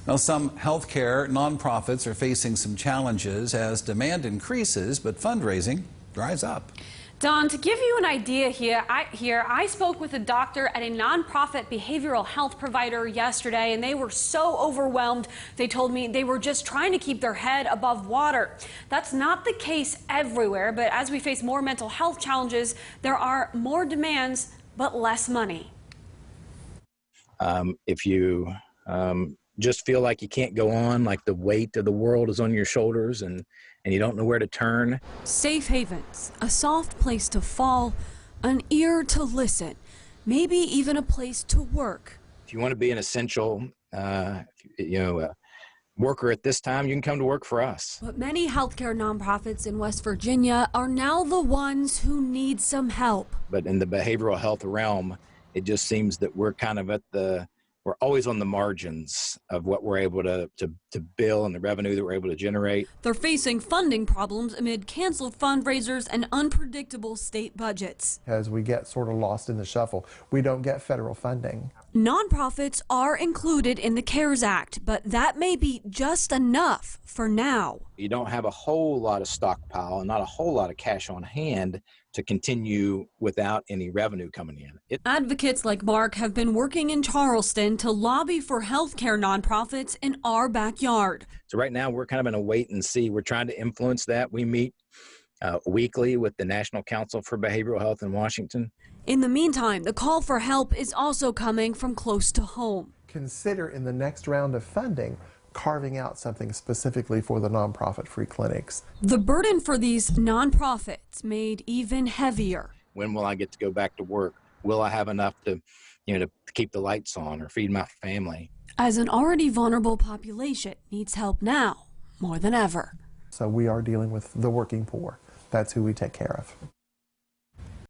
Now, some healthcare nonprofits are facing some challenges as demand increases, but fundraising dries up. Don, to give you an idea I spoke with a doctor at a nonprofit behavioral health provider yesterday, and they were so overwhelmed. They told me they were just trying to keep their head above water. That's not the case everywhere, but as we face more mental health challenges, there are more demands, but less money. If you just feel like you can't go on, like the weight of the world is on your shoulders and you don't know where to turn. Safe havens, a soft place to fall, an ear to listen, maybe even a place to work. If you want to be an essential, worker at this time, you can come to work for us. But many healthcare nonprofits in West Virginia are now the ones who need some help. But in the behavioral health realm, it just seems that we're kind of we're always on the margins of what we're able to bill and the revenue that we're able to generate. They're facing funding problems amid canceled fundraisers and unpredictable state budgets. As we get sort of lost in the shuffle, we don't get federal funding. Nonprofits are included in the CARES Act, but that may be just enough for now. You don't have a whole lot of stockpile and not a whole lot of cash on hand to continue without any revenue coming in. Advocates like Mark have been working in Charleston to lobby for healthcare nonprofits in our backyard. So right now we're kind of in a wait and see. We're trying to influence that. We meet weekly with the National Council for Behavioral Health in Washington. In the meantime, the call for help is also coming from close to home. Consider in the next round of funding carving out something specifically for the nonprofit free clinics. The burden for these nonprofits made even heavier. When will I get to go back to work? Will I have enough to keep the lights on or feed my family? As an already vulnerable population needs help now more than ever. So we are dealing with the working poor. That's who we take care of.